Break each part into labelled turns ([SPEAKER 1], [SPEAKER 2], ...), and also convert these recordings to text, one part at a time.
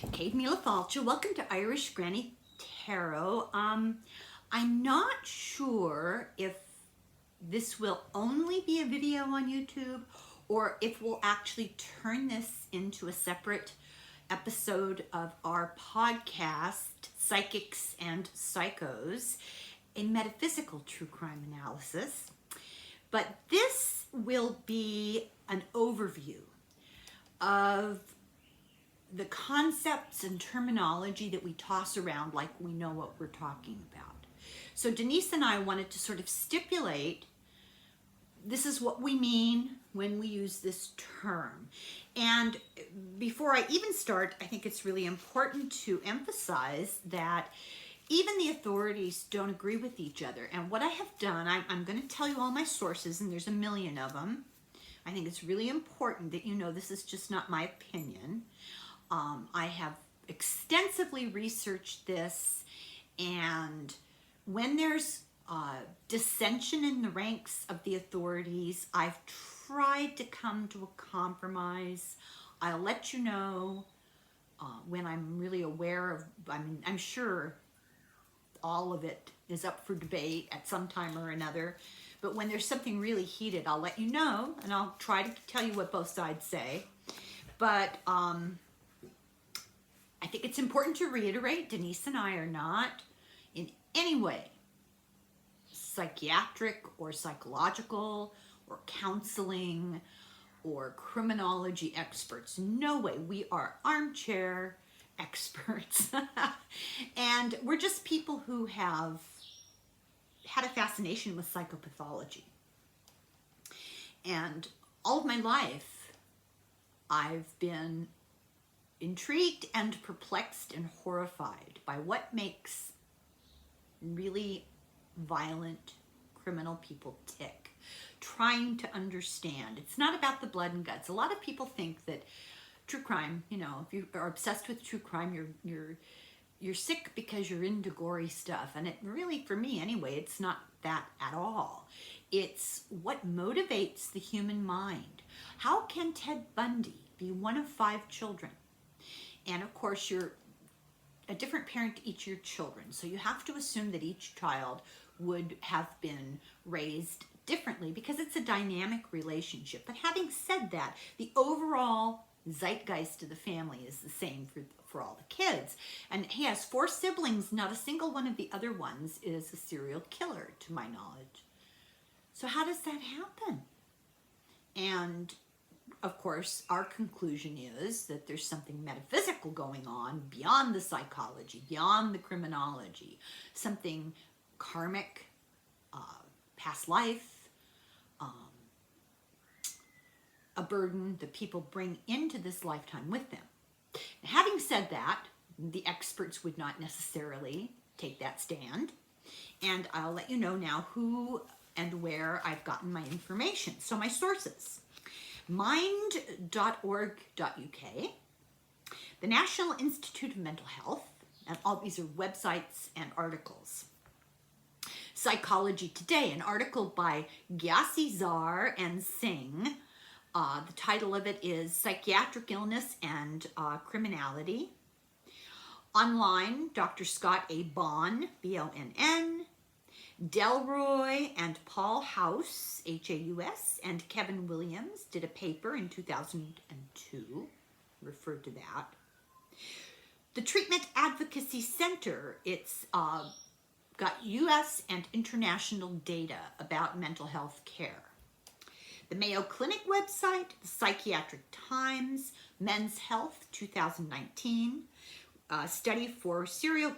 [SPEAKER 1] Kate Falcha. Welcome to Irish Granny Tarot. I'm not sure if this will only be a video on YouTube or if we'll actually turn this into a separate episode of our podcast, Psychics and Psychos, a metaphysical true crime analysis. But this will be an overview of the concepts and terminology that we toss around like we know what we're talking about. So Denise and I wanted to sort of stipulate this is what we mean when we use this term. And before I even start, I think it's really important to emphasize that even the authorities don't agree with each other. And what I have done, I'm going to tell you all my sources, and there's a million of them. I think it's really important that you know this is just not my opinion. I have extensively researched this, and when there's dissension in the ranks of the authorities, I've tried to come to a compromise. I'll let you know when I'm really aware of, I'm sure all of it is up for debate at some time or another, but when there's something really heated, I'll let you know, and I'll try to tell you what both sides say. But I think it's important to reiterate, Denise and I are not in any way psychiatric or psychological or counseling or criminology experts. No way. We are armchair experts. And we're just people who have had a fascination with psychopathology. And all of my life, I've been intrigued and perplexed and horrified by what makes really violent criminal people tick, trying to understand. It's not about the blood and guts. A lot of people think that true crime, you know, if you are obsessed with true crime, you're sick because you're into gory stuff. And it really, for me anyway, it's not that at all. It's what motivates the human mind. How can Ted Bundy be one of 5 children? And of course, you're a different parent to each of your children. So you have to assume that each child would have been raised differently because it's a dynamic relationship. But having said that, the overall zeitgeist of the family is the same for all the kids. And he has 4 siblings. Not a single one of the other ones is a serial killer, to my knowledge. So how does that happen? And of course, our conclusion is that there's something metaphysical going on beyond the psychology, beyond the criminology, something karmic, past life, a burden that people bring into this lifetime with them. Now, having said that, the experts would not necessarily take that stand, and I'll let you know now who and where I've gotten my information. So my sources: mind.org.uk, the National Institute of Mental Health, and all these are websites and articles. Psychology Today, an article by Gyasi Zar and Singh. The title of it is Psychiatric Illness and Criminality. Online, Dr. Scott A. Bonn, B-O-N-N, Delroy and Paul House, H-A-U-S, and Kevin Williams did a paper in 2002, referred to that. The Treatment Advocacy Center, it's got U.S. and international data about mental health care. The Mayo Clinic website, the Psychiatric Times, Men's Health 2019, study for serial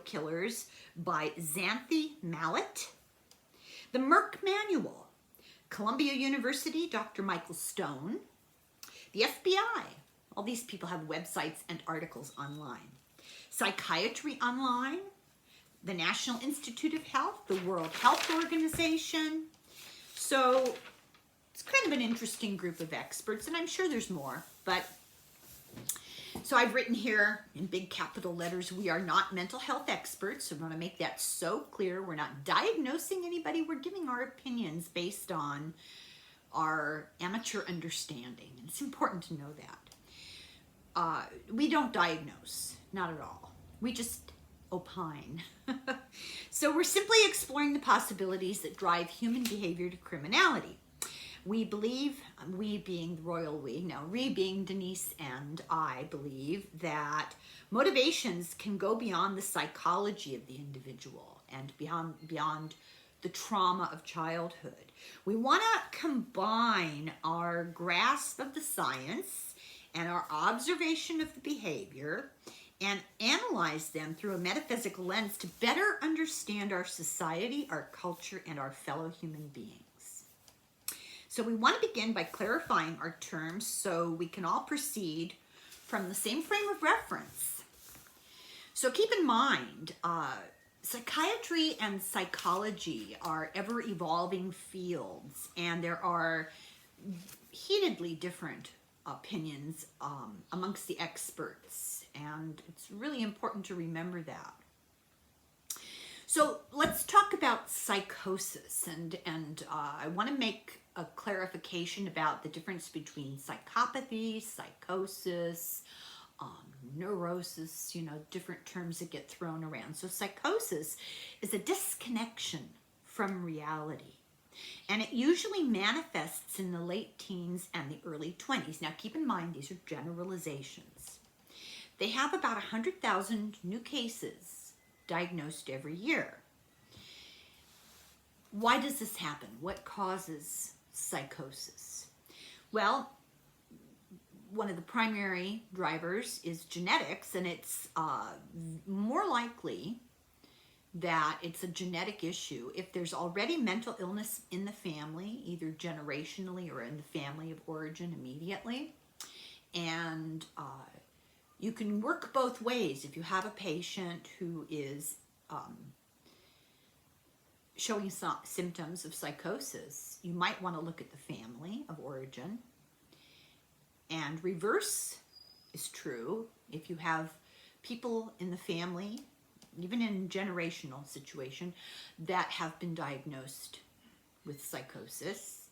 [SPEAKER 1] killers by Xanthi Mallet. The Merck Manual, Columbia University, Dr. Michael Stone. The FBI, all these people have websites and articles online. Psychiatry Online, the National Institute of Health, the World Health Organization. So it's kind of an interesting group of experts, and I'm sure there's more, but so I've written here in big capital letters, we are not mental health experts. So I want to make that so clear. We're not diagnosing anybody. We're giving our opinions based on our amateur understanding. And it's important to know that. we don't diagnose, not at all. We just opine. So we're simply exploring the possibilities that drive human behavior to criminality. We believe, we being the royal we, now we being Denise and I, believe that motivations can go beyond the psychology of the individual and beyond the trauma of childhood. We want to combine our grasp of the science and our observation of the behavior and analyze them through a metaphysical lens to better understand our society, our culture, and our fellow human beings. So we want to begin by clarifying our terms so we can all proceed from the same frame of reference. So keep in mind, psychiatry and psychology are ever-evolving fields, and there are heatedly different opinions amongst the experts, and it's really important to remember that. So let's talk about psychosis, and I want to make a clarification about the difference between psychopathy, psychosis, neurosis, different terms that get thrown around. So psychosis is a disconnection from reality, and it usually manifests in the late teens and the early 20s. Now keep in mind, these are generalizations. They have about 100,000 new cases diagnosed every year. Why does this happen? What causes psychosis? Well, one of the primary drivers is genetics, and it's more likely that it's a genetic issue if there's already mental illness in the family, either generationally or in the family of origin immediately. And you can work both ways. If you have a patient who is showing symptoms of psychosis, you might want to look at the family of origin. And reverse is true. If you have people in the family, even in generational situation, that have been diagnosed with psychosis,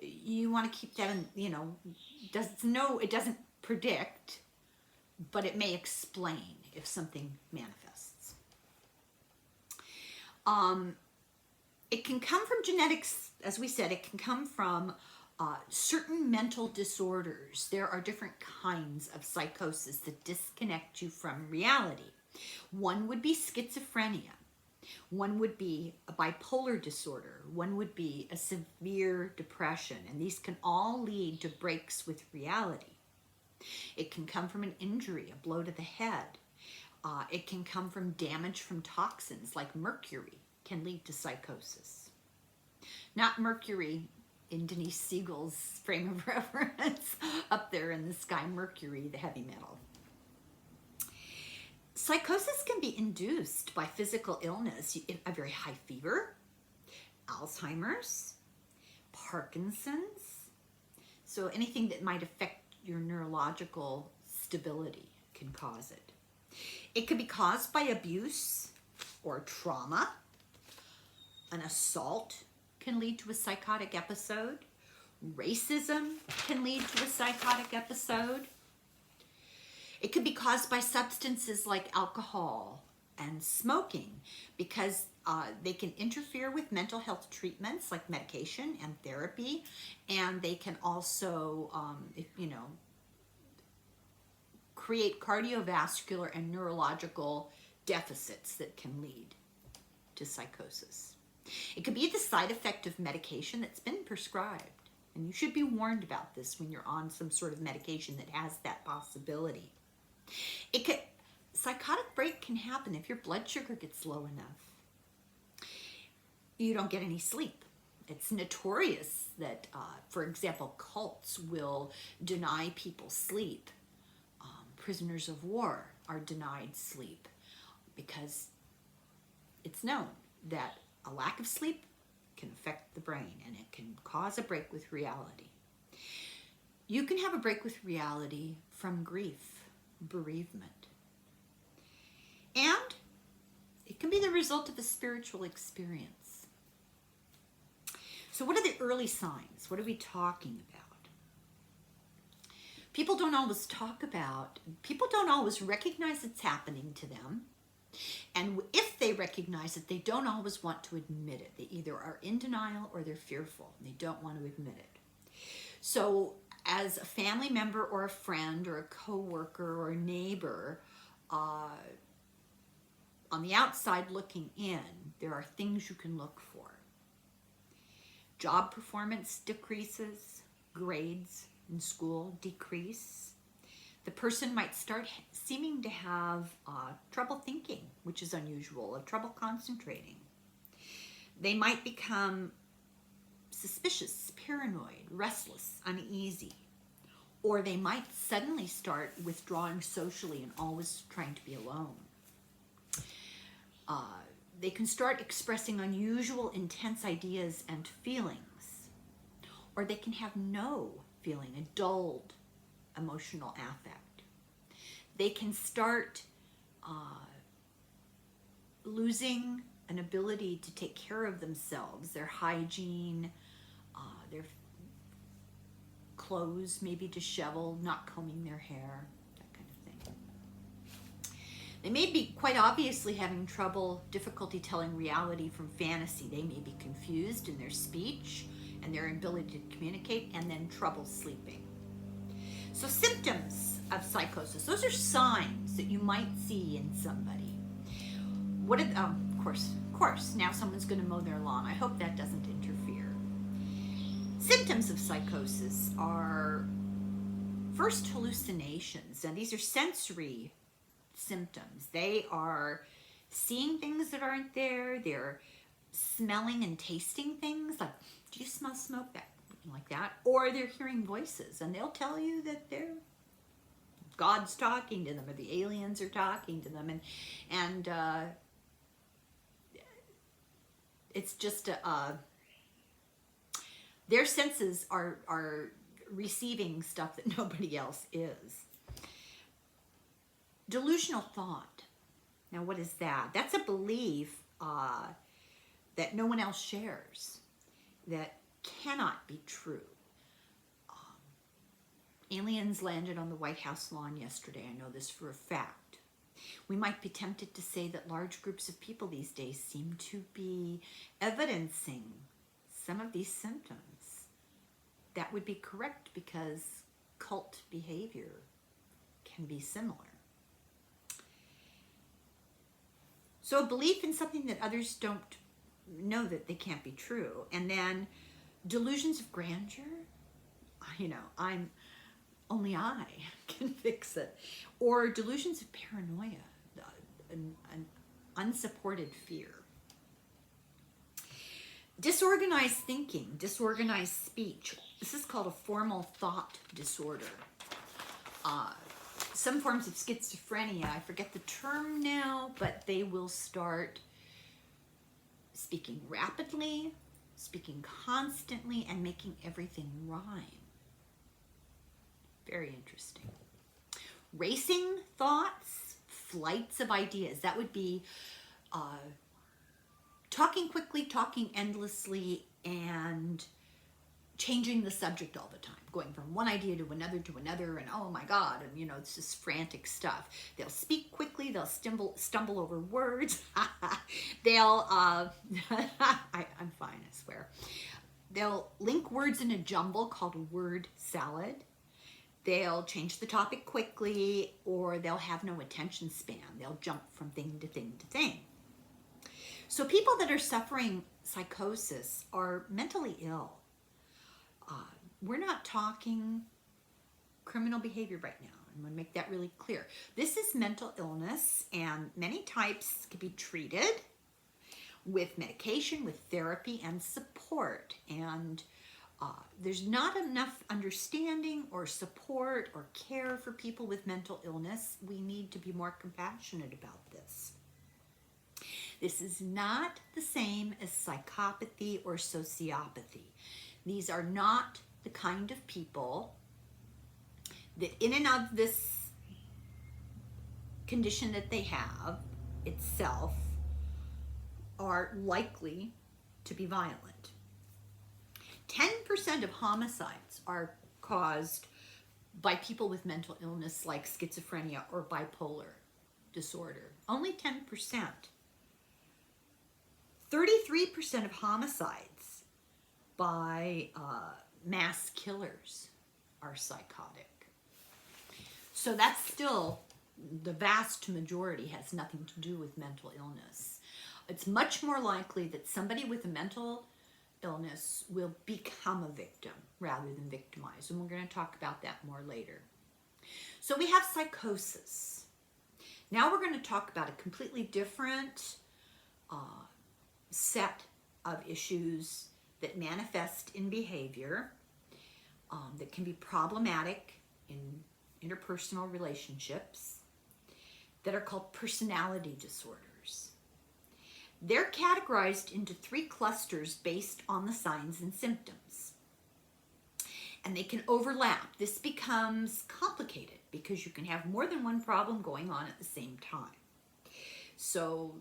[SPEAKER 1] you want to keep that in, it doesn't predict, but it may explain if something manifests. It can come from genetics, as we said. It can come from certain mental disorders. There are different kinds of psychosis that disconnect you from reality. One would be schizophrenia. One would be a bipolar disorder. One would be a severe depression. And these can all lead to breaks with reality. It can come from an injury, a blow to the head. It can come from damage from toxins like mercury can lead to psychosis. Not mercury in Denise Siegel's frame of reference up there in the sky, mercury, the heavy metal. Psychosis can be induced by physical illness, a very high fever, Alzheimer's, Parkinson's. So anything that might affect your neurological stability can cause it. It could be caused by abuse or trauma. An assault can lead to a psychotic episode. Racism can lead to a psychotic episode. It could be caused by substances like alcohol and smoking, because they can interfere with mental health treatments like medication and therapy, and they can also, create cardiovascular and neurological deficits that can lead to psychosis. It could be the side effect of medication that's been prescribed, and you should be warned about this when you're on some sort of medication that has that possibility. Psychotic break can happen if your blood sugar gets low enough. You don't get any sleep. It's notorious that, for example, cults will deny people sleep. Prisoners of war are denied sleep because it's known that a lack of sleep can affect the brain, and it can cause a break with reality. You can have a break with reality from grief, bereavement. And it can be the result of a spiritual experience. So what are the early signs? What are we talking about? people don't always talk about, people don't always recognize it's happening to them. And if they recognize it, they don't always want to admit it. They either are in denial or they're fearful. And they don't want to admit it. So as a family member or a friend or a coworker or a neighbor, on the outside looking in, there are things you can look for. Job performance decreases, grades in school decrease. The person might start seeming to have trouble thinking, which is unusual, or trouble concentrating. They might become suspicious, paranoid, restless, uneasy, or they might suddenly start withdrawing socially and always trying to be alone. They can start expressing unusual, intense ideas and feelings, or they can have no feeling, a dulled emotional affect. They can start losing an ability to take care of themselves, their hygiene, their clothes maybe disheveled, not combing their hair, that kind of thing. They may be quite obviously having difficulty telling reality from fantasy. They may be confused in their speech and their ability to communicate, and then trouble sleeping. So symptoms of psychosis, those are signs that you might see in somebody. What are, of course, now someone's going to mow their lawn. I hope that doesn't interfere. Symptoms of psychosis are first hallucinations, and these are sensory symptoms. They are seeing things that aren't there. They're smelling and tasting things like, do you smell smoke? Like that. Or they're hearing voices, and they'll tell you that God's talking to them, or the aliens are talking to them, and it's just their senses are receiving stuff that nobody else is. Delusional thought. Now, what is that? That's a belief that no one else shares, that cannot be true. Aliens landed on the White House lawn yesterday. I know this for a fact. We might be tempted to say that large groups of people these days seem to be evidencing some of these symptoms. That would be correct, because cult behavior can be similar. So a belief in something that others don't know that they can't be true. And then delusions of grandeur. Only I can fix it. Or delusions of paranoia, an unsupported fear. Disorganized thinking, disorganized speech. This is called a formal thought disorder. Some forms of schizophrenia, I forget the term now, but they will start speaking rapidly, speaking constantly, and making everything rhyme. Very interesting. Racing thoughts, flights of ideas. That would be talking quickly, talking endlessly, and changing the subject all the time, going from one idea to another, and oh my God, and it's just frantic stuff. They'll speak quickly, they'll stumble over words. They'll, I'm fine, I swear. They'll link words in a jumble called a word salad. They'll change the topic quickly, or they'll have no attention span. They'll jump from thing to thing to thing. So people that are suffering psychosis are mentally ill. We're not talking criminal behavior right now. I'm going to make that really clear. This is mental illness, and many types can be treated with medication, with therapy, and support. And there's not enough understanding or support or care for people with mental illness. We need to be more compassionate about this. This is not the same as psychopathy or sociopathy. These are not the kind of people that in and of this condition that they have itself are likely to be violent. 10% of homicides are caused by people with mental illness like schizophrenia or bipolar disorder. Only 10%. 33% of homicides by mass killers are psychotic. So that's still, the vast majority has nothing to do with mental illness. It's much more likely that somebody with a mental illness will become a victim rather than victimized. And we're going to talk about that more later. So we have psychosis. Now we're going to talk about a completely different set of issues that manifest in behavior that can be problematic in interpersonal relationships, that are called personality disorders. They're categorized into 3 clusters based on the signs and symptoms. And they can overlap. This becomes complicated because you can have more than one problem going on at the same time. So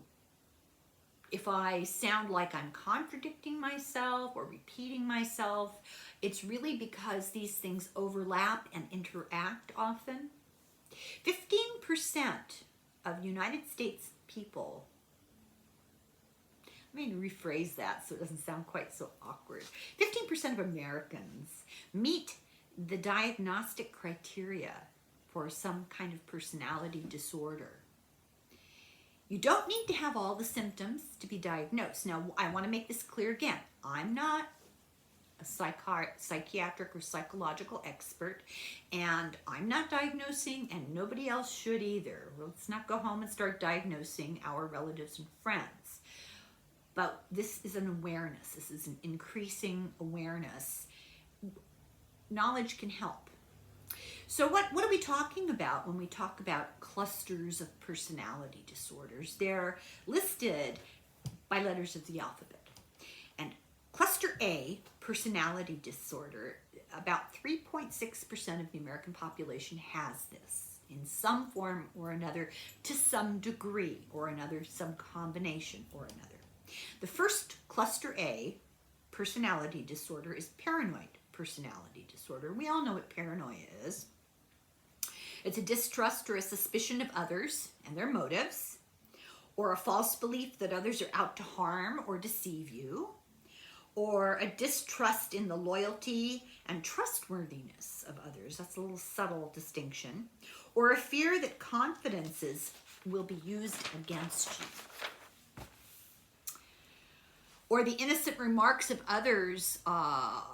[SPEAKER 1] if I sound like I'm contradicting myself or repeating myself, it's really because these things overlap and interact often. 15% of United States people, let me rephrase that so it doesn't sound quite so awkward. 15% of Americans meet the diagnostic criteria for some kind of personality disorder. You don't need to have all the symptoms to be diagnosed. Now, I want to make this clear again. I'm not a psychiatric or psychological expert, and I'm not diagnosing, and nobody else should either. Let's not go home and start diagnosing our relatives and friends. But this is an awareness. This is an increasing awareness. Knowledge can help. So what are we talking about when we talk about clusters of personality disorders? They're listed by letters of the alphabet. And cluster A, personality disorder, about 3.6% of the American population has this in some form or another, to some degree or another, some combination or another. The first cluster A, personality disorder, is paranoid personality disorder. We all know what paranoia is. It's a distrust or a suspicion of others and their motives, or a false belief that others are out to harm or deceive you, or a distrust in the loyalty and trustworthiness of others. That's a little subtle distinction. Or a fear that confidences will be used against you. Or the innocent remarks of others are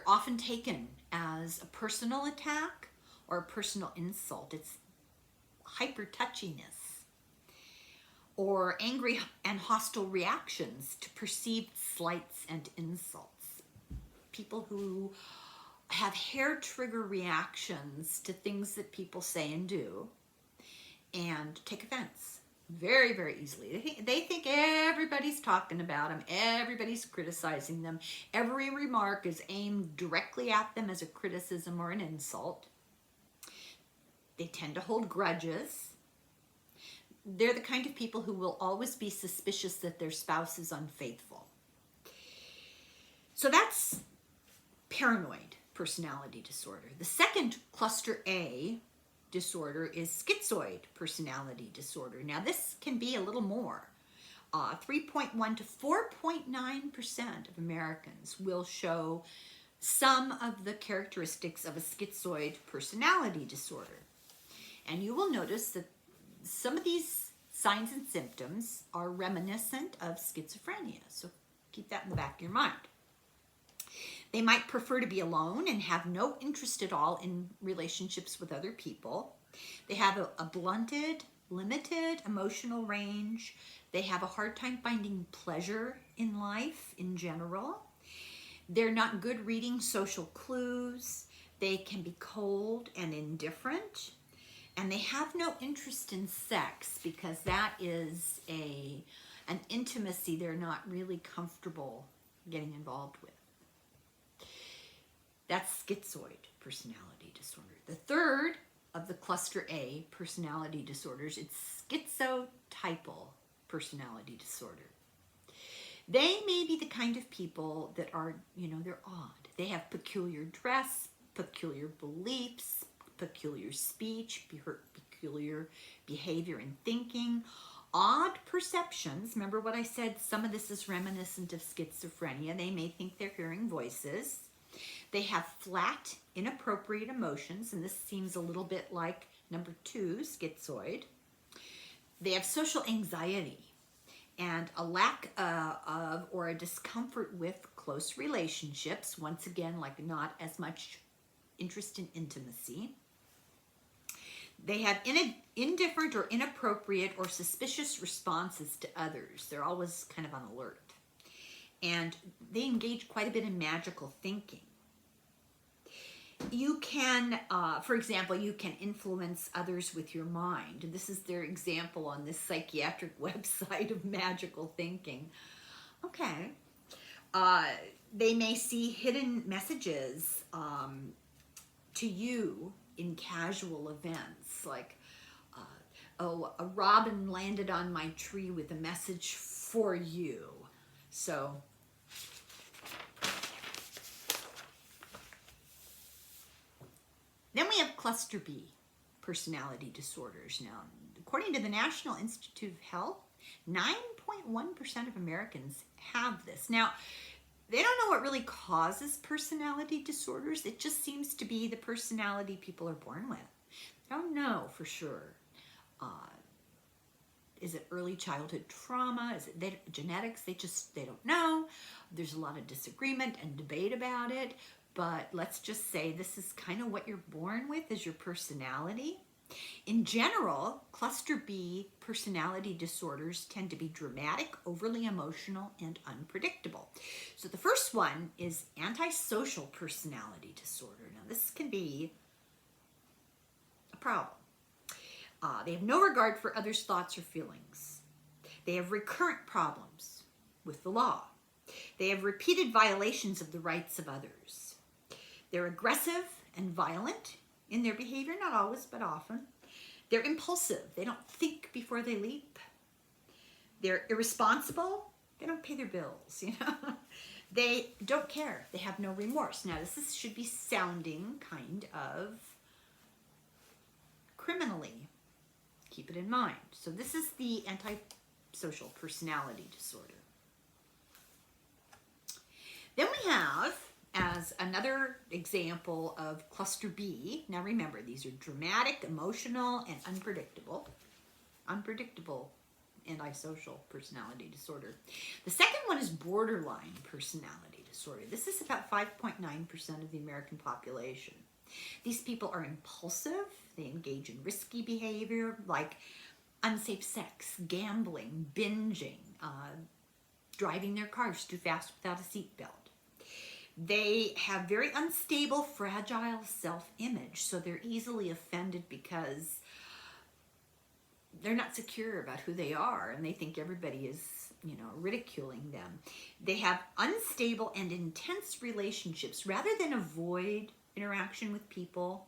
[SPEAKER 1] often taken as a personal attack or a personal insult. It's hyper-touchiness. Or angry and hostile reactions to perceived slights and insults. People who have hair trigger reactions to things that people say and do and take offense very, very easily. They think everybody's talking about them, everybody's criticizing them, every remark is aimed directly at them as a criticism or an insult. They tend to hold grudges. They're the kind of people who will always be suspicious that their spouse is unfaithful. So that's paranoid personality disorder. The second cluster A disorder is schizoid personality disorder. Now this can be a little more. 3.1 to 4.9% of Americans will show some of the characteristics of a schizoid personality disorder. And you will notice that some of these signs and symptoms are reminiscent of schizophrenia. So keep that in the back of your mind. They might prefer to be alone and have no interest at all in relationships with other people. They have a blunted, limited emotional range. They have a hard time finding pleasure in life in general. They're not good reading social clues. They can be cold and indifferent. And they have no interest in sex because that is an intimacy they're not really comfortable getting involved with. That's schizoid personality disorder. The third of the cluster A personality disorders, it's schizotypal personality disorder. They may be the kind of people that are, they're odd. They have peculiar dress, peculiar beliefs, peculiar speech, peculiar behavior and thinking, odd perceptions. Remember what I said? Some of this is reminiscent of schizophrenia. They may think they're hearing voices. They have flat, inappropriate emotions, and this seems a little bit like number 2, schizoid. They have social anxiety and a lack of or a discomfort with close relationships. Once again, like not as much interest in intimacy. They have indifferent or inappropriate or suspicious responses to others. They're always kind of on alert. And they engage quite a bit in magical thinking. You can, for example, you can influence others with your mind. This is their example on this psychiatric website of magical thinking. Okay. They may see hidden messages to you in casual events, like, oh, a robin landed on my tree with a message for you. So, then we have cluster B, personality disorders. Now, according to the National Institute of Health, 9.1% of Americans have this. Now, they don't know what really causes personality disorders. It just seems to be the personality people are born with. They don't know for sure. Is it early childhood trauma? Is it genetics? They don't know. There's a lot of disagreement and debate about it. But let's just say this is kind of what you're born with as your personality. In general, cluster B personality disorders tend to be dramatic, overly emotional, and unpredictable. So the first one is antisocial personality disorder. Now this can be a problem. They have no regard for others' thoughts or feelings. They have recurrent problems with the law. They have repeated violations of the rights of others. They're aggressive and violent in their behavior, not always, but often. They're impulsive. They don't think before they leap. They're irresponsible. They don't pay their bills, you know. They don't care. They have no remorse. Now, this should be sounding kind of criminally. Keep it in mind. So this is the antisocial personality disorder. Then we have, as another example of cluster B, now remember, these are dramatic, emotional, and unpredictable. Unpredictable antisocial personality disorder. The second one is borderline personality disorder. This is about 5.9% of the American population. These people are impulsive. They engage in risky behavior like unsafe sex, gambling, binging, driving their cars too fast without a seatbelt. They have very unstable, fragile self-image, so they're easily offended because they're not secure about who they are, and they think everybody is, you know, ridiculing them. They have unstable and intense relationships. Rather than avoid interaction with people,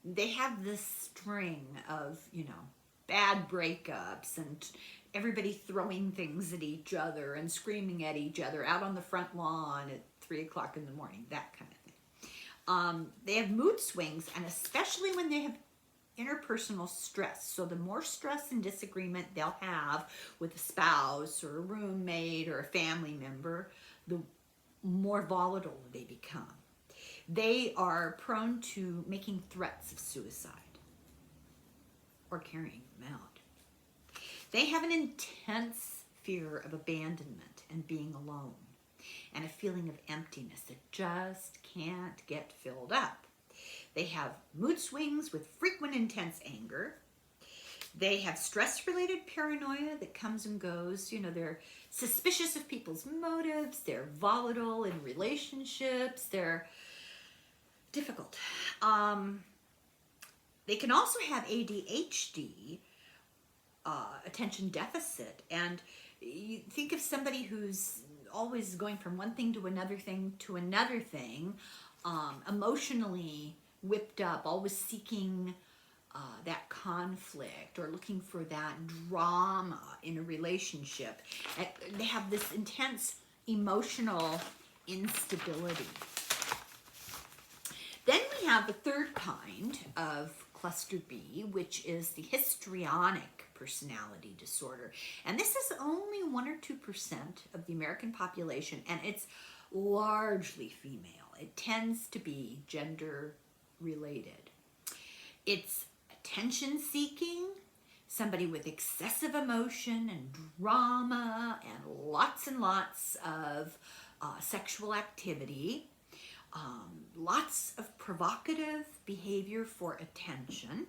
[SPEAKER 1] they have this string of, you know, bad breakups and everybody throwing things at each other and screaming at each other out on the front lawn at 3 o'clock in the morning, that kind of thing. They have mood swings, and especially when they have interpersonal stress. So the more stress and disagreement they'll have with a spouse or a roommate or a family member, the more volatile they become. They are prone to making threats of suicide or carrying them out. They have an intense fear of abandonment and being alone, and a feeling of emptiness that just can't get filled up. They have mood swings with frequent intense anger. They have stress-related paranoia that comes and goes. You know, they're suspicious of people's motives. They're volatile in relationships. They're difficult. They can also have ADHD, attention deficit. And you think of somebody who's always going from one thing to another thing to another thing, emotionally whipped up, always seeking that conflict or looking for that drama in a relationship. They have this intense emotional instability. Then we have the third kind of cluster B, which is the histrionic personality disorder. And this is only 1 or 2% of the American population, and it's largely female. It tends to be gender related. It's attention seeking, somebody with excessive emotion and drama and lots of sexual activity, lots of provocative behavior for attention.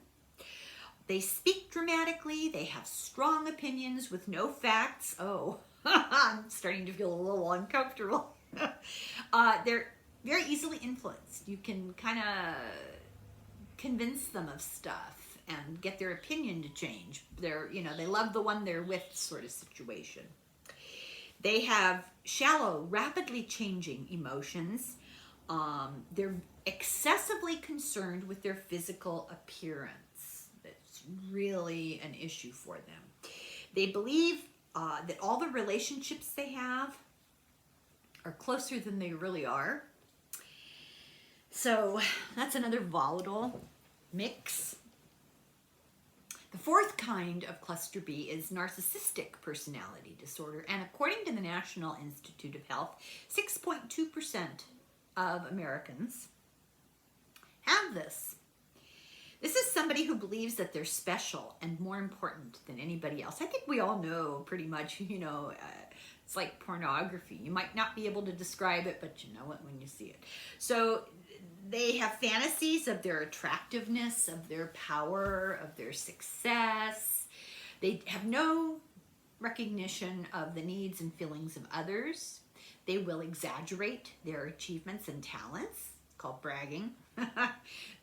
[SPEAKER 1] They speak dramatically, they have strong opinions with no facts. Oh, I'm starting to feel a little uncomfortable. They're very easily influenced. You can kind of convince them of stuff and get their opinion to change. They love the one they're with sort of situation. They have shallow, rapidly changing emotions. They're excessively concerned with their physical appearance. That's really an issue for them. They believe that all the relationships they have are closer than they really are. So that's another volatile mix. The fourth kind of cluster B is narcissistic personality disorder, and according to the National Institute of Health, 6.2% of Americans have this. This is somebody who believes that they're special and more important than anybody else. I think we all know pretty much, it's like pornography. You might not be able to describe it, but you know it when you see it. So they have fantasies of their attractiveness, of their power, of their success. They have no recognition of the needs and feelings of others. They will exaggerate their achievements and talents. It's called bragging.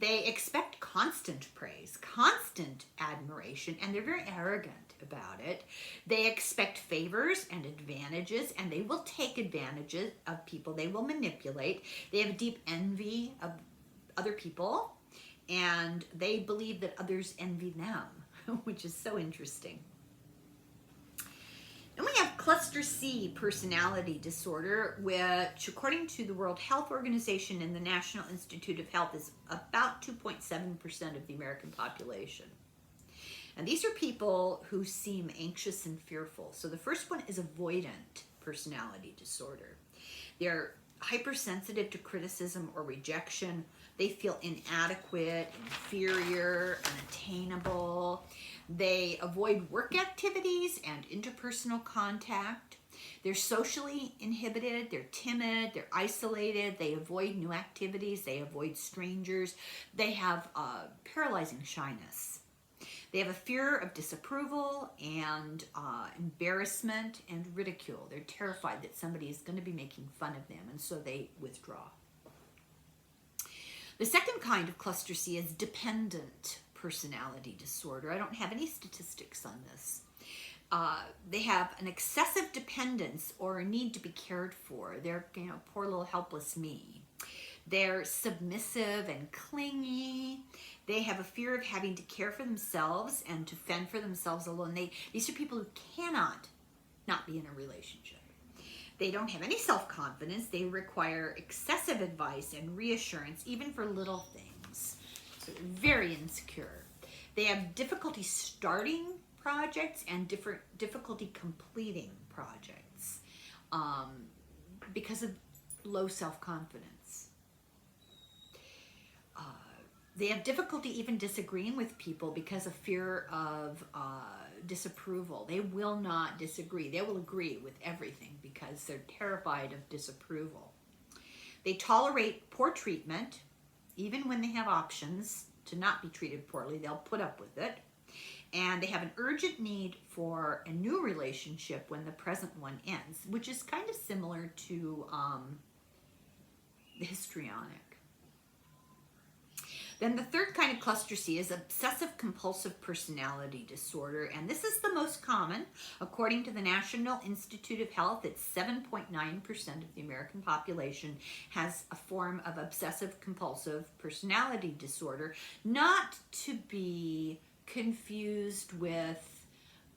[SPEAKER 1] They expect constant praise, constant admiration, and they're very arrogant about it. They expect favors and advantages, and they will take advantages of people. They will manipulate. They have deep envy of other people, and they believe that others envy them, which is so interesting. Then we have cluster C personality disorder, which according to the World Health Organization and the National Institute of Health is about 2.7% of the American population. And these are people who seem anxious and fearful. So the first one is avoidant personality disorder. They're hypersensitive to criticism or rejection. They feel inadequate, inferior, unattainable. They avoid work activities and interpersonal contact. They're socially inhibited, they're timid, they're isolated, they avoid new activities, they avoid strangers. They have paralyzing shyness. They have a fear of disapproval and embarrassment and ridicule. They're terrified that somebody is going to be making fun of them, and so they withdraw. The second kind of cluster C is dependent personality disorder. I don't have any statistics on this. They have an excessive dependence or a need to be cared for. They're, poor little helpless me. They're submissive and clingy. They have a fear of having to care for themselves and to fend for themselves alone. These are people who cannot not be in a relationship. They don't have any self-confidence. They require excessive advice and reassurance, even for little things. So they're very insecure. They have difficulty starting projects and difficulty completing projects because of low self-confidence. They have difficulty even disagreeing with people because of fear of disapproval. They will not disagree. They will agree with everything because they're terrified of disapproval. They tolerate poor treatment, even when they have options to not be treated poorly. They'll put up with it. And they have an urgent need for a new relationship when the present one ends, which is kind of similar to the histrionic. Then the third kind of cluster C is obsessive compulsive personality disorder, and this is the most common. According to the National Institute of Health, it's 7.9% of the American population has a form of obsessive compulsive personality disorder, not to be confused with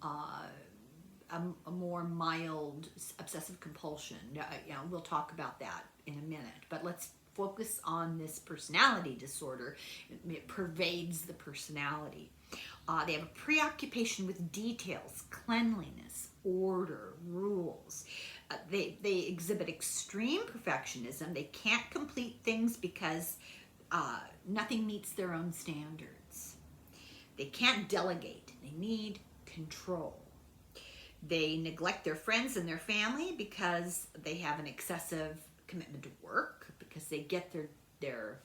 [SPEAKER 1] a more mild obsessive compulsion. We'll talk about that in a minute, but let's focus on this personality disorder. It pervades the personality. They have a preoccupation with details, cleanliness, order, rules. They exhibit extreme perfectionism. They can't complete things because nothing meets their own standards. They can't delegate. They need control. They neglect their friends and their family because they have an excessive commitment to work, because they get their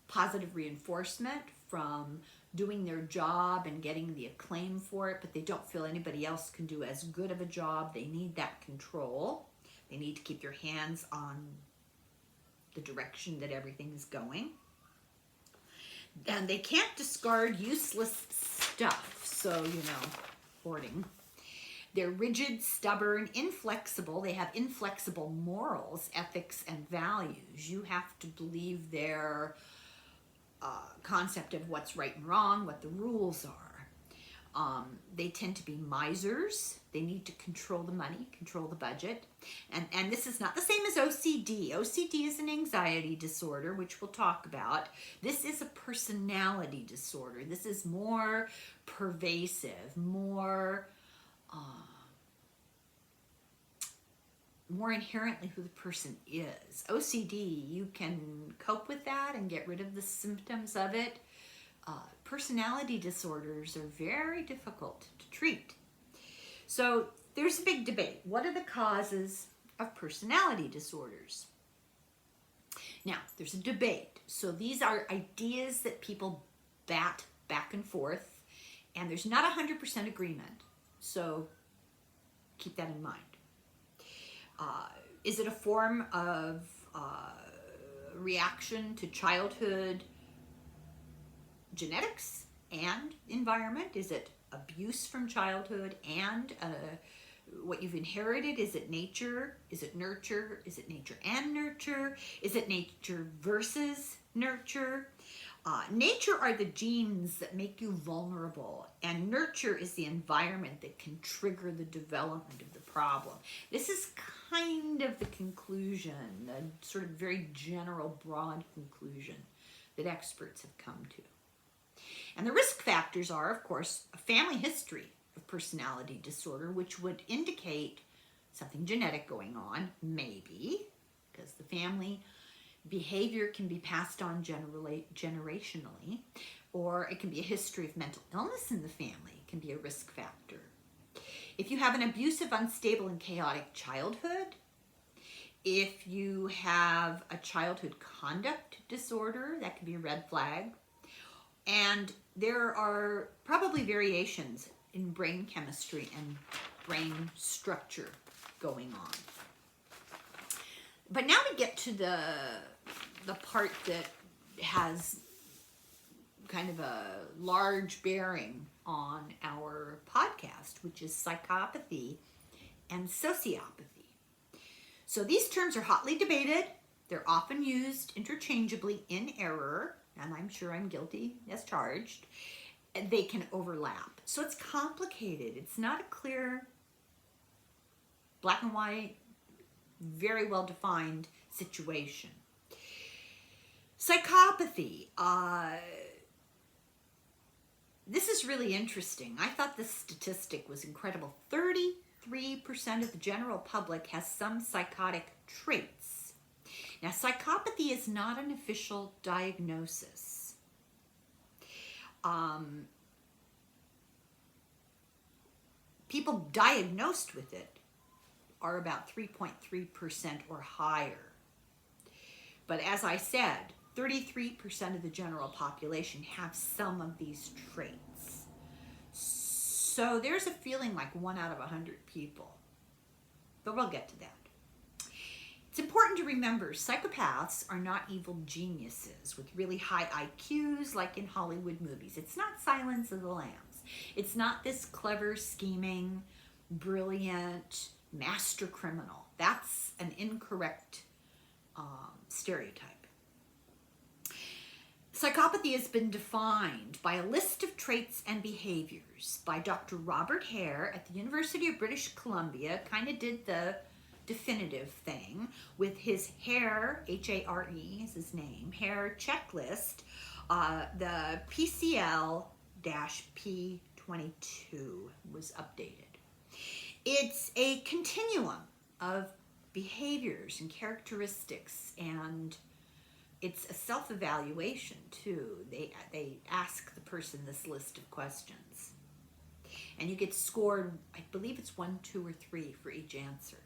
[SPEAKER 1] positive reinforcement from doing their job and getting the acclaim for it, but they don't feel anybody else can do as good of a job. They need that control. They need to keep their hands on the direction that everything is going. And they can't discard useless stuff, so, hoarding. They're rigid, stubborn, inflexible. They have inflexible morals, ethics, and values. You have to believe their concept of what's right and wrong, what the rules are. They tend to be misers. They need to control the money, control the budget. And this is not the same as OCD. OCD is an anxiety disorder, which we'll talk about. This is a personality disorder. This is more pervasive, more inherently who the person is. OCD, you can cope with that and get rid of the symptoms of it. Personality disorders are very difficult to treat. So there's a big debate. What are the causes of personality disorders? Now, there's a debate. So these are ideas that people bat back and forth, and there's not 100% agreement. So keep that in mind. Is it a form of reaction to childhood genetics and environment? Is it abuse from childhood and what you've inherited? Is it nature? Is it nurture? Is it nature and nurture? Is it nature versus nurture? Nature are the genes that make you vulnerable, and nurture is the environment that can trigger the development of the problem. This is kind of the conclusion, the sort of very general, broad conclusion that experts have come to. And the risk factors are, of course, a family history of personality disorder, which would indicate something genetic going on, maybe, because the family behavior can be passed on generationally, or it can be a history of mental illness in the family. It can be a risk factor. If you have an abusive, unstable, and chaotic childhood, if you have a childhood conduct disorder, that could be a red flag. And there are probably variations in brain chemistry and brain structure going on. But now we get to the part that has kind of a large bearing on our podcast, which is psychopathy and sociopathy. So these terms are hotly debated. They're often used interchangeably in error, and I'm sure I'm guilty as charged. They can overlap. So it's complicated. It's not a clear, black and white, very well-defined situation. Psychopathy. This is really interesting. I thought this statistic was incredible. 33% of the general public has some psychotic traits. Now, psychopathy is not an official diagnosis. People diagnosed with it are about 3.3% or higher. But as I said, 33% of the general population have some of these traits. So there's a feeling like 1 out of 100 people. But we'll get to that. It's important to remember psychopaths are not evil geniuses with really high IQs like in Hollywood movies. It's not Silence of the Lambs. It's not this clever, scheming, brilliant master criminal. That's an incorrect stereotype. Psychopathy has been defined by a list of traits and behaviors by Dr. Robert Hare at the University of British Columbia. Kind of did the definitive thing with his HARE, H-A-R-E is his name, HARE checklist, the PCL-P22 was updated. It's a continuum of behaviors and characteristics, and it's a self-evaluation too. They ask the person this list of questions, and you get scored, I believe it's 1, 2, or 3 for each answer.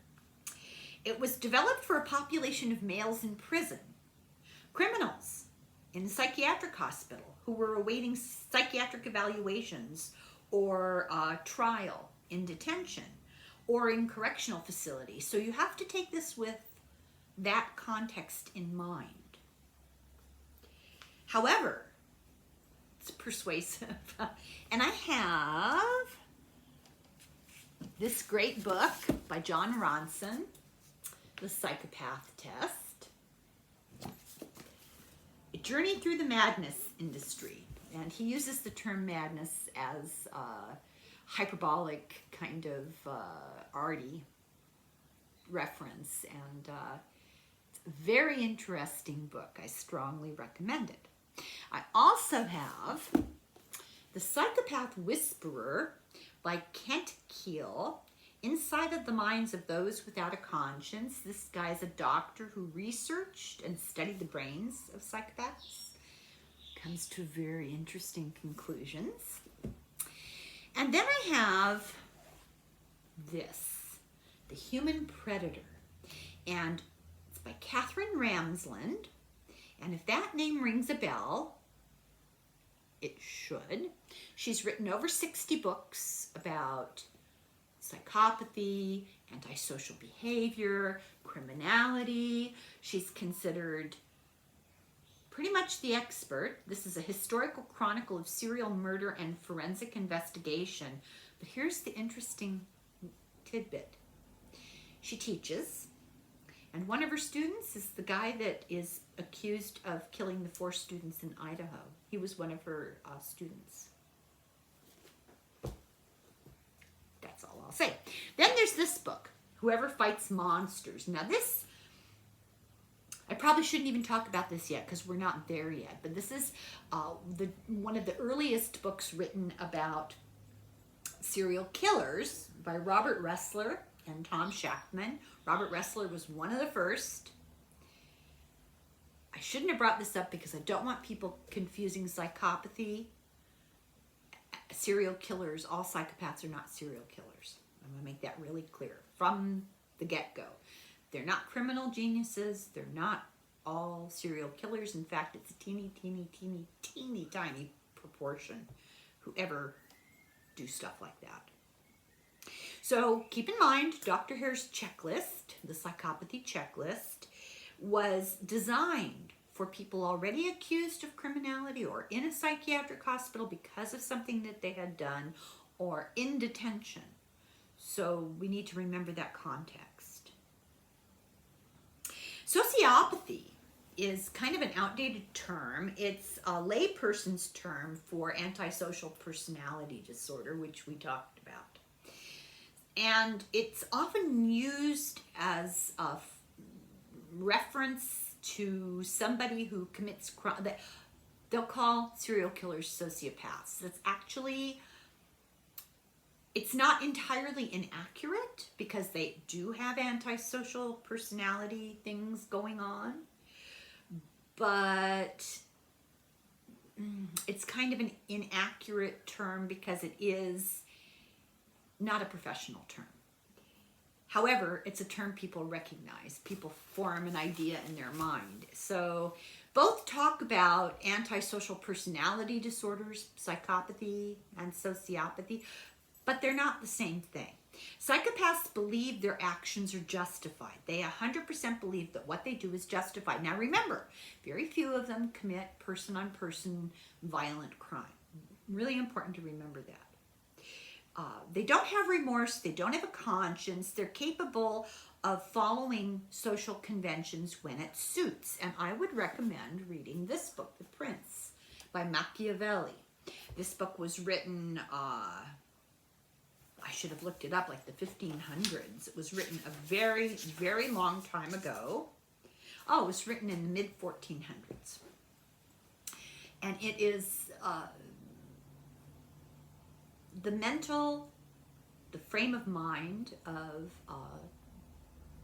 [SPEAKER 1] It was developed for a population of males in prison, criminals in a psychiatric hospital who were awaiting psychiatric evaluations or trial in detention or in correctional facilities. So you have to take this with that context in mind. However, it's persuasive. And I have this great book by John Ronson, The Psychopath Test, A Journey Through the Madness Industry. And he uses the term madness as hyperbolic kind of arty reference, and it's a very interesting book. I strongly recommend it. I also have The Psychopath Whisperer by Kent Keel, Inside of the Minds of Those Without a Conscience. This guy is a doctor who researched and studied the brains of psychopaths. Comes to very interesting conclusions. And then I have this, The Human Predator, and it's by Catherine Ramsland. And if that name rings a bell, it should. She's written over 60 books about psychopathy, antisocial behavior, criminality. She's considered pretty much the expert. This is a historical chronicle of serial murder and forensic investigation. But here's the interesting tidbit. She teaches, and one of her students is the guy that is accused of killing the 4 students in Idaho. He was one of her students. That's all I'll say. Then there's this book, Whoever Fights Monsters. Now this, I probably shouldn't even talk about this yet because we're not there yet, but this is one of the earliest books written about serial killers by Robert Ressler and Tom Shachtman. Robert Ressler was one of the first. I shouldn't have brought this up because I don't want people confusing psychopathy. Serial killers, all psychopaths are not serial killers. I'm going to make that really clear from the get-go. They're not criminal geniuses. They're not all serial killers. In fact, it's a teeny, teeny, teeny, teeny, tiny proportion who ever do stuff like that. So keep in mind, Dr. Hare's checklist, the psychopathy checklist, was designed for people already accused of criminality or in a psychiatric hospital because of something that they had done or in detention. So we need to remember that context. Sociopathy is kind of an outdated term. It's a layperson's term for antisocial personality disorder, which we talked about. And it's often used as a reference to somebody who commits crime that they'll call serial killers sociopaths. That's actually, it's not entirely inaccurate because they do have antisocial personality things going on, but it's kind of an inaccurate term because it is not a professional term. However, it's a term people recognize. People form an idea in their mind. So both talk about antisocial personality disorders, psychopathy and sociopathy, but they're not the same thing. Psychopaths believe their actions are justified. They 100% believe that what they do is justified. Now remember, very few of them commit person-on-person violent crime. Really important to remember that. They don't have remorse, they don't have a conscience, they're capable of following social conventions when it suits. And I would recommend reading this book, The Prince, by Machiavelli. This book was written, I should have looked it up, like the 1500s. It was written a very, very long time ago. Oh, it was written in the mid 1400s. And it is the frame of mind of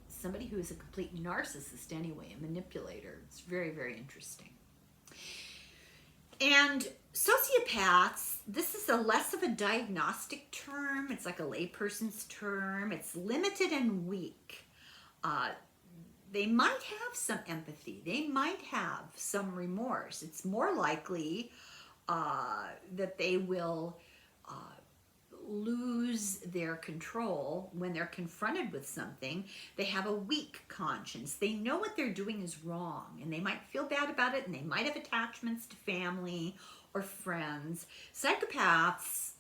[SPEAKER 1] somebody who is a complete narcissist anyway, a manipulator. It's very, very interesting. And sociopaths, this is less of a diagnostic term. It's like a layperson's term. It's limited and weak. They might have some empathy. They might have some remorse. It's more likely that they will lose their control when they're confronted with something. They have a weak conscience. They know what they're doing is wrong, and they might feel bad about it, and they might have attachments to family or friends. Psychopaths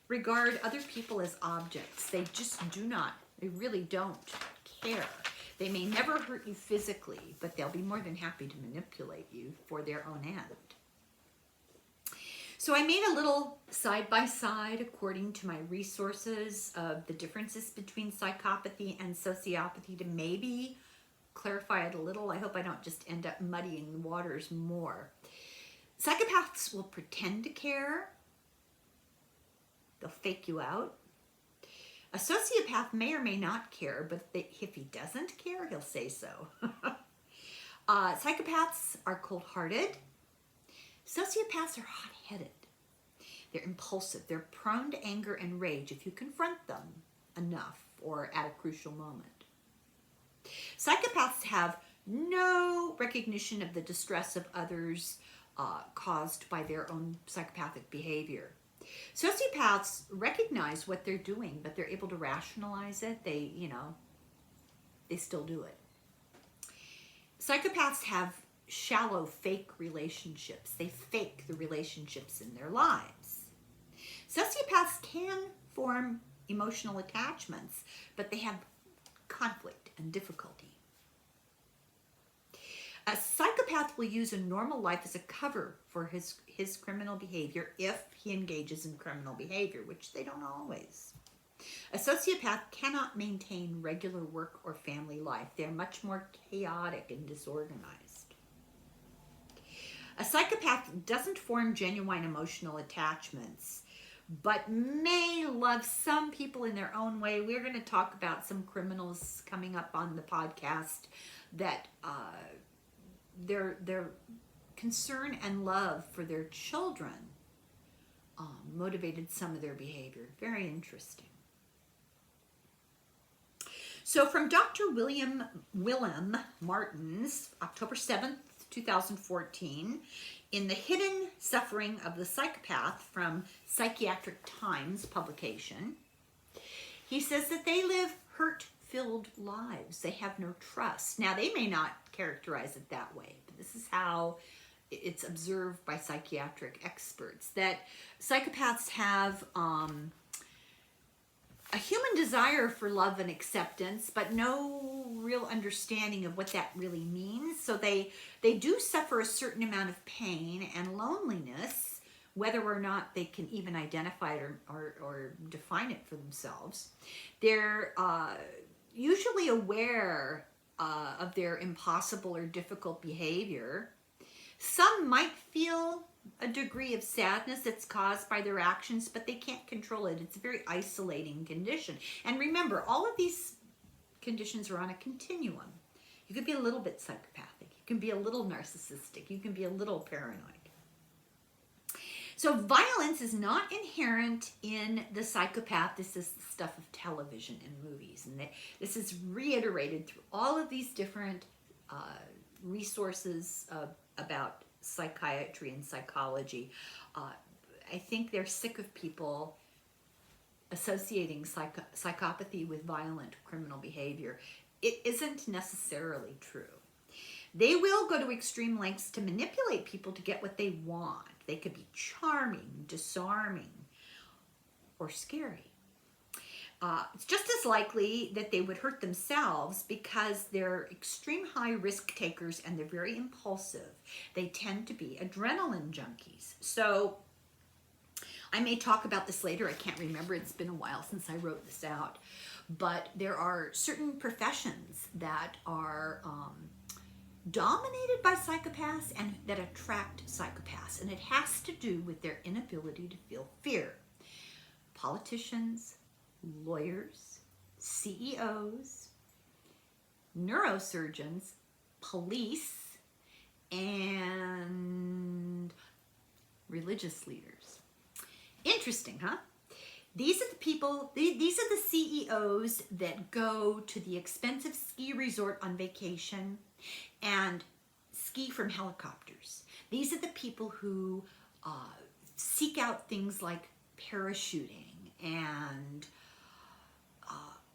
[SPEAKER 1] regard other people as objects. They just do not, they really don't care. They may never hurt you physically, but they'll be more than happy to manipulate you for their own end. So I made a little side-by-side according to my resources of the differences between psychopathy and sociopathy to maybe clarify it a little. I hope I don't just end up muddying the waters more. Psychopaths will pretend to care. They'll fake you out. A sociopath may or may not care, but if he doesn't care, he'll say so. Psychopaths are cold-hearted. Sociopaths are hot-headed. They're impulsive. They're prone to anger and rage if you confront them enough or at a crucial moment. Psychopaths have no recognition of the distress of others caused by their own psychopathic behavior. Sociopaths recognize what they're doing, but they're able to rationalize it. They still do it. Psychopaths have shallow, fake relationships. They fake the relationships in their lives. Sociopaths can form emotional attachments, but they have conflict and difficulty. A psychopath will use a normal life as a cover for his criminal behavior if he engages in criminal behavior, which they don't always. A sociopath cannot maintain regular work or family life. They're much more chaotic and disorganized. A psychopath doesn't form genuine emotional attachments, but may love some people in their own way. We're going to talk about some criminals coming up on the podcast that their concern and love for their children motivated some of their behavior. Very interesting. So from Dr. Willem Martens, October 7th, 2014, in The Hidden Suffering of the Psychopath from Psychiatric Times publication, he says that they live hurt-filled lives. They have no trust. Now, they may not characterize it that way, but this is how it's observed by psychiatric experts, that psychopaths have a human desire for love and acceptance, but no real understanding of what that really means. So they do suffer a certain amount of pain and loneliness, whether or not they can even identify it or define it for themselves. They're usually aware of their impossible or difficult behavior. Some might feel a degree of sadness that's caused by their actions, but they can't control it. It's a very isolating condition. And remember, all of these conditions are on a continuum. You can be a little bit psychopathic. You can be a little narcissistic. You can be a little paranoid. So violence is not inherent in the psychopath. This is the stuff of television and movies. And this is reiterated through all of these different resources about psychiatry and psychology. I think they're sick of people associating psychopathy with violent criminal behavior. It isn't necessarily true. They will go to extreme lengths to manipulate people to get what they want. They could be charming, disarming, or scary. It's just as likely that they would hurt themselves because they're extreme high risk takers and they're very impulsive. They tend to be adrenaline junkies. So I may talk about this later. I can't remember. It's been a while since I wrote this out. But there are certain professions that are dominated by psychopaths and that attract psychopaths. And it has to do with their inability to feel fear. Politicians, lawyers, CEOs, neurosurgeons, police, and religious leaders. Interesting, huh? These are the people, these are the CEOs that go to the expensive ski resort on vacation and ski from helicopters. These are the people who seek out things like parachuting and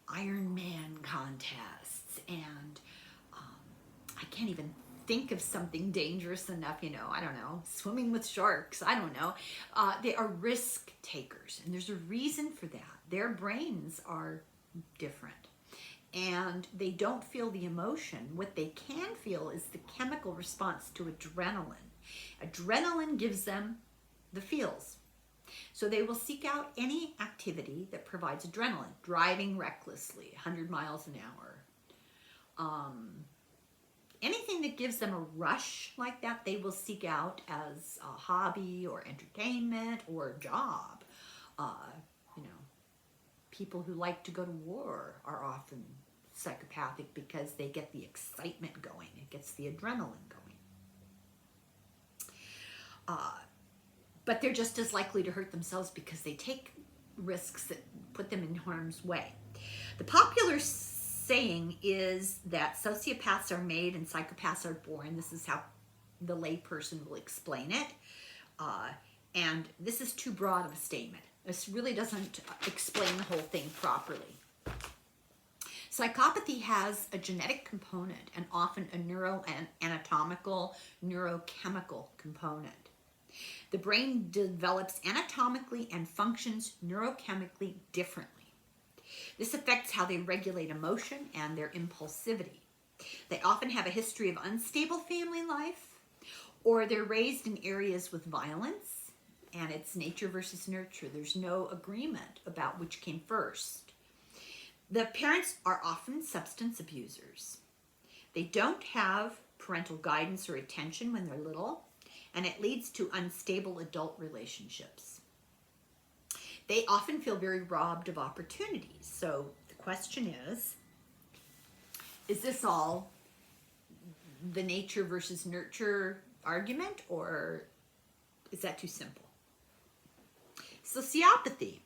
[SPEAKER 1] Ironman contests, and I can't even think of something dangerous enough, I don't know, swimming with sharks, I don't know. They are risk takers, and there's a reason for that. Their brains are different, and they don't feel the emotion. What they can feel is the chemical response to adrenaline. Adrenaline gives them the feels. So they will seek out any activity that provides adrenaline, driving recklessly, 100 miles an hour. Anything that gives them a rush like that, they will seek out as a hobby or entertainment or a job. People who like to go to war are often psychopathic because they get the excitement going. It gets the adrenaline going. But they're just as likely to hurt themselves because they take risks that put them in harm's way. The popular saying is that sociopaths are made and psychopaths are born. This is how the layperson will explain it. And this is too broad of a statement. This really doesn't explain the whole thing properly. Psychopathy has a genetic component and often a neuroanatomical, neurochemical component. The brain develops anatomically and functions neurochemically differently. This affects how they regulate emotion and their impulsivity. They often have a history of unstable family life, or they're raised in areas with violence, and it's nature versus nurture. There's no agreement about which came first. The parents are often substance abusers. They don't have parental guidance or attention when they're little, and it leads to unstable adult relationships. They often feel very robbed of opportunities. So the question is this all the nature versus nurture argument, or is that too simple? Sociopathy.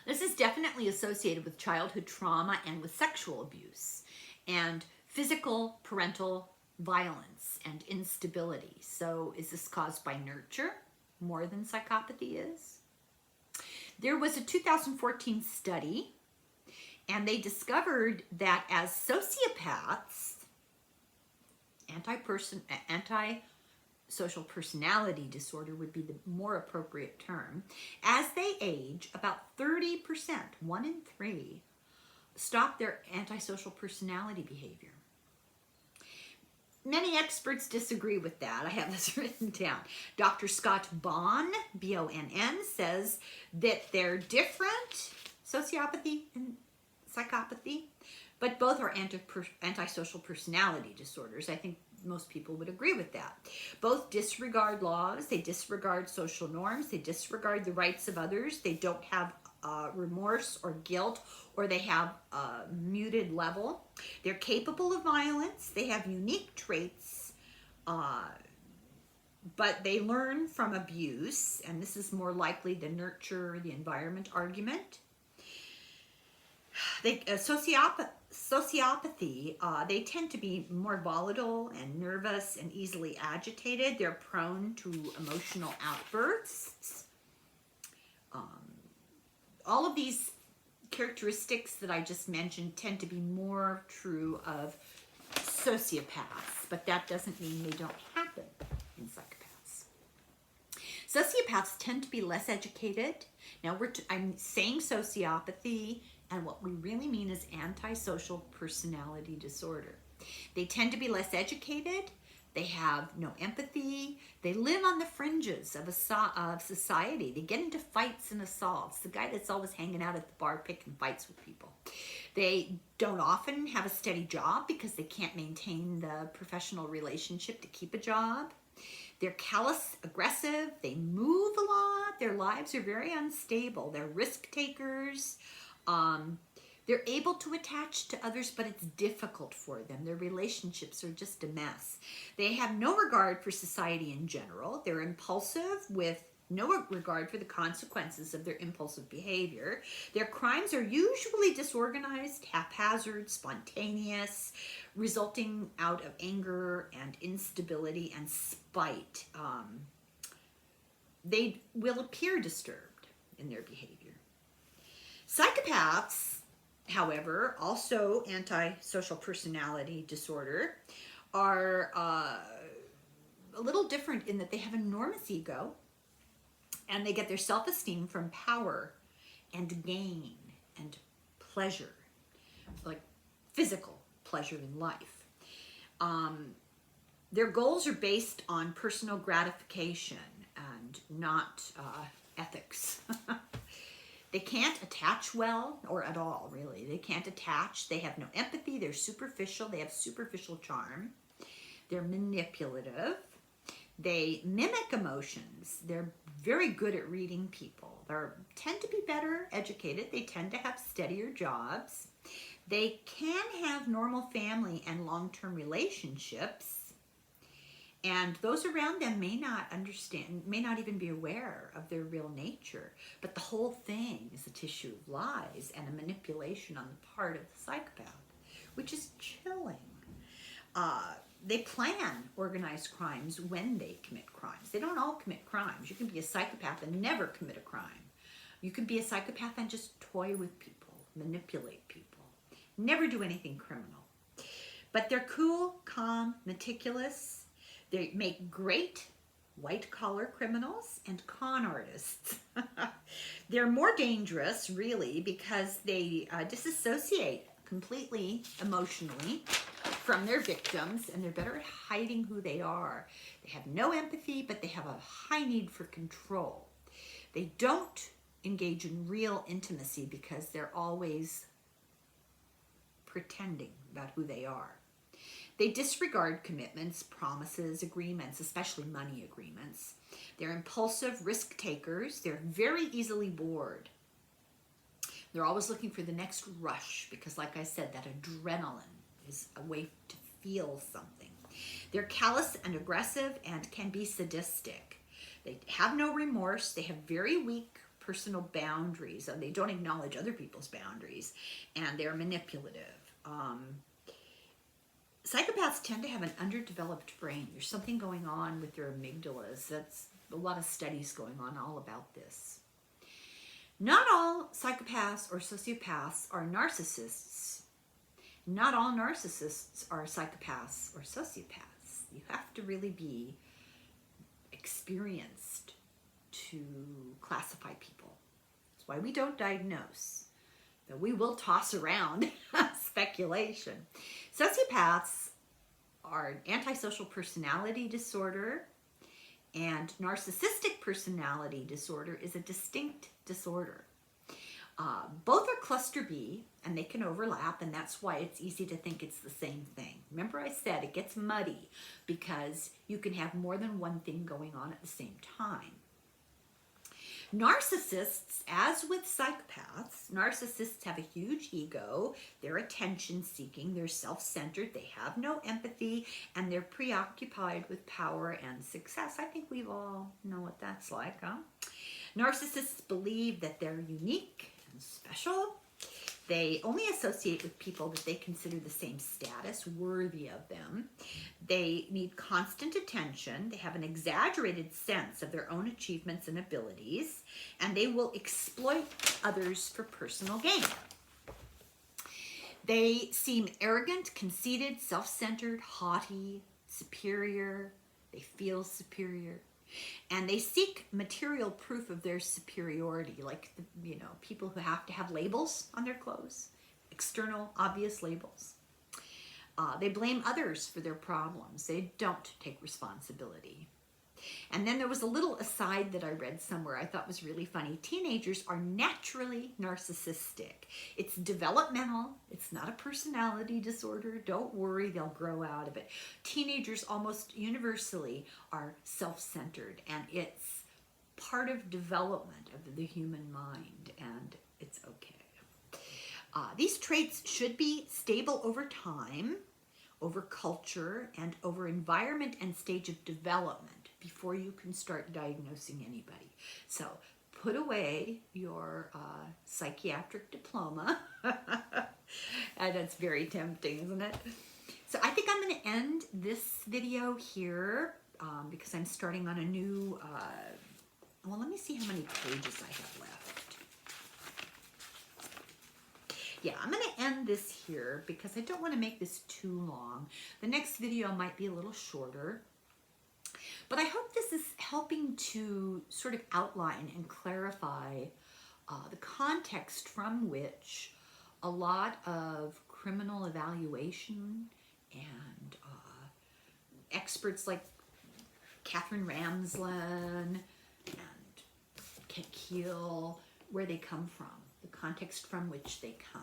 [SPEAKER 1] This is definitely associated with childhood trauma and with sexual abuse and physical parental violence and instability. So is this caused by nurture more than psychopathy is? There was a 2014 study, and they discovered that as sociopaths, antisocial personality disorder would be the more appropriate term, as they age, about 30%, 1 in 3, stop their antisocial personality behavior. Many experts disagree with that. I have this written down. Dr. Scott Bonn, B-O-N-N, says that they're different, sociopathy and psychopathy, but both are antisocial personality disorders. I think most people would agree with that. Both disregard laws, they disregard social norms, they disregard the rights of others, they don't have remorse or guilt, or they have a muted level. They're capable of violence, they have unique traits, but they learn from abuse, and this is more likely the nurture, the environment argument. Sociopathy, they tend to be more volatile and nervous and easily agitated. They're prone to emotional outbursts. All of these characteristics that I just mentioned tend to be more true of sociopaths, but that doesn't mean they don't happen in psychopaths. Sociopaths tend to be less educated. Now, I'm saying sociopathy, and what we really mean is antisocial personality disorder. They tend to be less educated. They have no empathy. They live on the fringes of society. They get into fights and assaults. The guy that's always hanging out at the bar picking fights with people. They don't often have a steady job because they can't maintain the professional relationship to keep a job. They're callous, aggressive. They move a lot. Their lives are very unstable. They're risk takers. They're able to attach to others, but it's difficult for them. Their relationships are just a mess. They have no regard for society in general. They're impulsive with no regard for the consequences of their impulsive behavior. Their crimes are usually disorganized, haphazard, spontaneous, resulting out of anger and instability and spite. They will appear disturbed in their behavior. Psychopaths, however, also antisocial personality disorder, are a little different in that they have enormous ego and they get their self-esteem from power and gain and pleasure, like physical pleasure in life. Their goals are based on personal gratification and not ethics. They can't attach well, or at all, really. They can't attach. They have no empathy. They're superficial. They have superficial charm. They're manipulative. They mimic emotions. They're very good at reading people. They tend to be better educated. They tend to have steadier jobs. They can have normal family and long-term relationships. And those around them may not understand, may not even be aware of their real nature. But the whole thing is a tissue of lies and a manipulation on the part of the psychopath, which is chilling. They plan organized crimes when they commit crimes. They don't all commit crimes. You can be a psychopath and never commit a crime. You can be a psychopath and just toy with people, manipulate people, never do anything criminal. But they're cool, calm, meticulous. They make great white-collar criminals and con artists. They're more dangerous, really, because they disassociate completely emotionally from their victims, and they're better at hiding who they are. They have no empathy, but they have a high need for control. They don't engage in real intimacy because they're always pretending about who they are. They disregard commitments, promises, agreements, especially money agreements. They're impulsive risk takers. They're very easily bored. They're always looking for the next rush because, like I said, that adrenaline is a way to feel something. They're callous and aggressive and can be sadistic. They have no remorse. They have very weak personal boundaries, and they don't acknowledge other people's boundaries, and they're manipulative. Psychopaths tend to have an underdeveloped brain. There's something going on with their amygdalas. That's a lot of studies going on all about this. Not all psychopaths or sociopaths are narcissists. Not all narcissists are psychopaths or sociopaths. You have to really be experienced to classify people. That's why we don't diagnose. But we will toss around speculation. Sociopaths are antisocial personality disorder, and narcissistic personality disorder is a distinct disorder. Both are cluster B, and they can overlap, and that's why it's easy to think it's the same thing. Remember I said it gets muddy because you can have more than one thing going on at the same time. Narcissists, as with psychopaths, narcissists have a huge ego, they're attention-seeking, they're self-centered, they have no empathy, and they're preoccupied with power and success. I think we all know what that's like, huh? Narcissists believe that they're unique and special. They only associate with people that they consider the same status, worthy of them. They need constant attention. They have an exaggerated sense of their own achievements and abilities, and they will exploit others for personal gain. They seem arrogant, conceited, self-centered, haughty, superior. They feel superior. And they seek material proof of their superiority, like people who have to have labels on their clothes, external, obvious labels. They blame others for their problems. They don't take responsibility. And then there was a little aside that I read somewhere I thought was really funny. Teenagers are naturally narcissistic. It's developmental. It's not a personality disorder. Don't worry, they'll grow out of it. Teenagers almost universally are self-centered, and it's part of development of the human mind, and it's okay. These traits should be stable over time, over culture, and over environment and stage of development before you can start diagnosing anybody. So put away your psychiatric diploma. And that's very tempting, isn't it? So I think I'm going to end this video here because I'm starting on a new, well, let me see how many pages I have left. Yeah, I'm going to end this here because I don't want to make this too long. The next video might be a little shorter. But I hope this is helping to sort of outline and clarify the context from which a lot of criminal evaluation and experts like Catherine Ramsland and Kent Keel, where they come from, the context from which they come.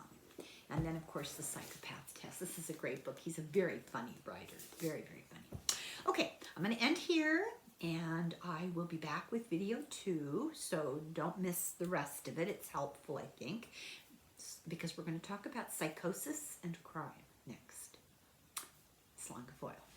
[SPEAKER 1] And then, of course, the psychopath test. This is a great book. He's a very funny writer. Very, very funny. Okay, I'm going to end here, and I will be back with video 2, so don't miss the rest of it. It's helpful, I think, because we're going to talk about psychosis and crime next. Slongafoil.